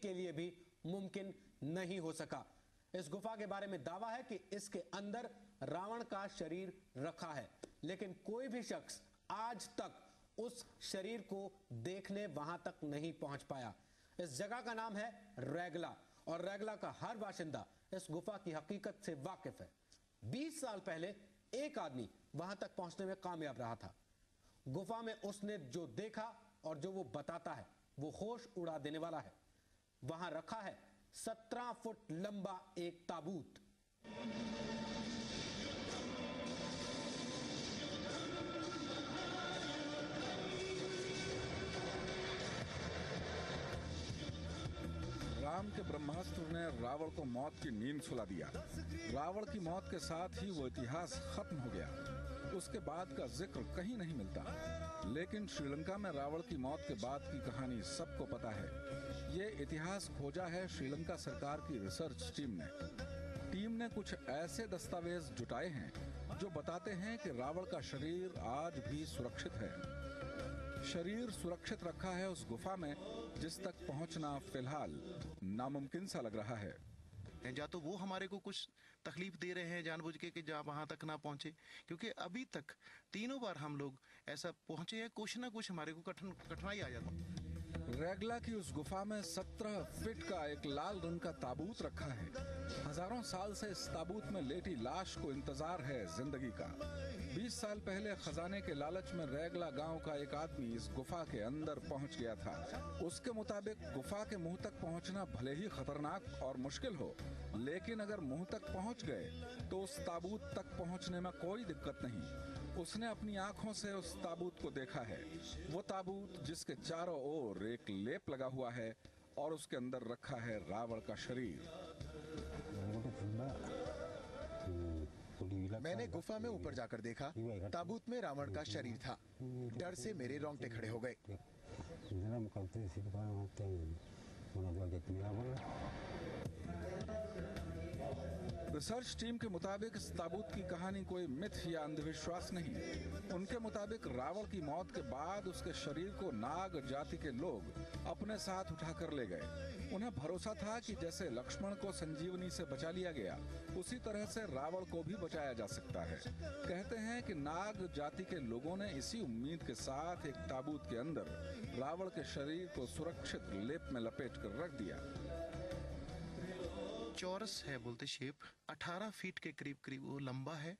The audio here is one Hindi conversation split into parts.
के लिए भी मुमकिन नहीं हो सका। इस गुफा के बारे में दावा है कि इसके अंदर रावण का शरीर रखा है, लेकिन कोई भी शख्स आज तक उस शरीर को देखने वहां तक नहीं पहुंच पाया। इस जगह का नाम है रैगला और रैगला का हर बाशिंदा इस गुफा की हकीकत से वाकिफ है। 20 साल पहले एक आदमी वहां तक पहुंचने में कामयाब रहा था। गुफा में उसने जो देखा और जो वो बताता है वो होश उड़ा देने वाला है। वहां रखा है 17 फुट लंबा एक ताबूत। राम के ब्रह्मास्त्र ने रावण को मौत की नींद सुला दिया। रावण की मौत के साथ ही वो इतिहास खत्म हो गया। उसके बाद का जिक्र कहीं नहीं मिलता। लेकिन श्रीलंका में रावण की मौत के बाद की कहानी सबको पता है। ये इतिहास खोजा है श्रीलंका सरकार की रिसर्च टीम ने कुछ ऐसे दस्तावेज जुटाए हैं जो बताते हैं कि रावण का शरीर आज भी सुरक्षित है। शरीर सुरक्षित रखा है उस गुफा में जिस तक पहुंचना फिलहाल नामुमकिन सा लग रहा है। या तो वो हमारे को कुछ तकलीफ दे रहे हैं जानबूझ के कि जहाँ वहां तक ना पहुंचे, क्योंकि अभी तक 3 बार हम लोग ऐसा पहुंचे हैं, कुछ ना कुछ हमारे को कठिनाई आ जाती है। रैगला की उस गुफा में 17 फीट का एक लाल रंग का ताबूत रखा है। हजारों साल से इस ताबूत में लेटी लाश को इंतजार है जिंदगी का। 20 साल पहले खजाने के लालच में रैगला गांव का एक आदमी इस गुफा के अंदर पहुंच गया था। उसके मुताबिक गुफा के मुंह तक पहुंचना भले ही खतरनाक और मुश्किल हो, लेकिन अगर मुंह तक पहुंच गए तो उस ताबूत तक पहुंचने में कोई दिक्कत नहीं। उसने अपनी आंखों से उस ताबूत को देखा है। वो ताबूत जिसके चारों ओर एक लेप लगा हुआ है और उसके अंदर रखा है रावण का शरीर। मैंने गुफा में ऊपर जाकर देखा, ताबूत में रावण का शरीर था। डर से मेरे रोंगटे खड़े हो गए। रिसर्च टीम के मुताबिक इस ताबूत की कहानी कोई मिथ या अंधविश्वास नहीं। उनके मुताबिक रावण की मौत के बाद उसके शरीर को नाग जाति के लोग अपने साथ उठाकर ले गए। उन्हें भरोसा था कि जैसे लक्ष्मण को संजीवनी से बचा लिया गया, उसी तरह से रावण को भी बचाया जा सकता है। कहते हैं कि नाग जाति के लोगों ने इसी उम्मीद के साथ एक ताबूत के अंदर रावण के शरीर को सुरक्षित लेप में लपेट कर रख दिया। चौरस है बोलते शेप, 18 फीट के करीब करीब वो लंबा है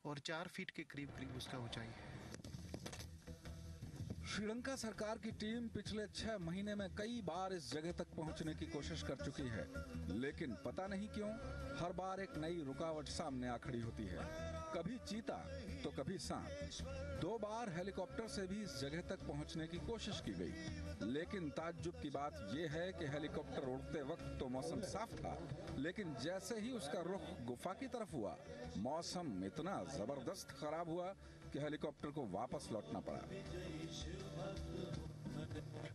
और 4 फीट के करीब करीब उसका ऊंचाई है। श्रीलंका सरकार की टीम पिछले 6 महीने में कई बार इस जगह तक पहुंचने की कोशिश कर चुकी है, लेकिन पता नहीं क्यों हर बार एक नई रुकावट सामने आ खड़ी होती है। कभी चीता तो कभी सांप। 2 बार हेलीकॉप्टर से भी इस जगह तक पहुंचने की कोशिश की गई, लेकिन ताज्जुब की बात यह है कि हेलीकॉप्टर उड़ते वक्त तो मौसम साफ था, लेकिन जैसे ही उसका रुख गुफा की तरफ हुआ, मौसम इतना जबरदस्त खराब हुआ कि हेलीकॉप्टर को वापस लौटना पड़ा।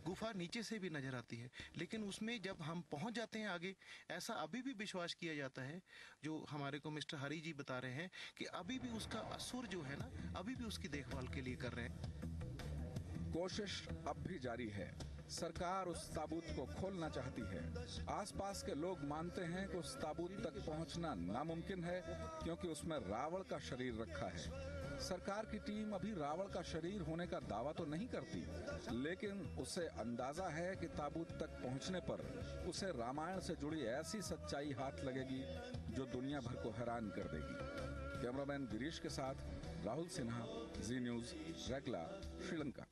गुफा नीचे से भी नजर आती है, लेकिन उसमें जब हम पहुंच जाते हैं आगे, ऐसा अभी भी विश्वास किया जाता है, जो हमारे को मिस्टर हरी जी बता रहे हैं, कि अभी भी उसका असुर जो है ना, अभी भी उसकी देखभाल के लिए कर रहे हैं। कोशिश अब भी जारी है। सरकार उस ताबूत को खोलना चाहती है। आसपास के लोग मानते हैं कि उस ताबूत तक पहुंचना नामुमकिन है, क्योंकि उसमें रावण का शरीर रखा है। सरकार की टीम अभी रावण का शरीर होने का दावा तो नहीं करती, लेकिन उसे अंदाजा है कि ताबूत तक पहुंचने पर उसे रामायण से जुड़ी ऐसी सच्चाई हाथ लगेगी जो दुनिया भर को हैरान कर देगी। कैमरामैन गिरीश के साथ राहुल सिन्हा, जी न्यूज़, रैगला, श्रीलंका।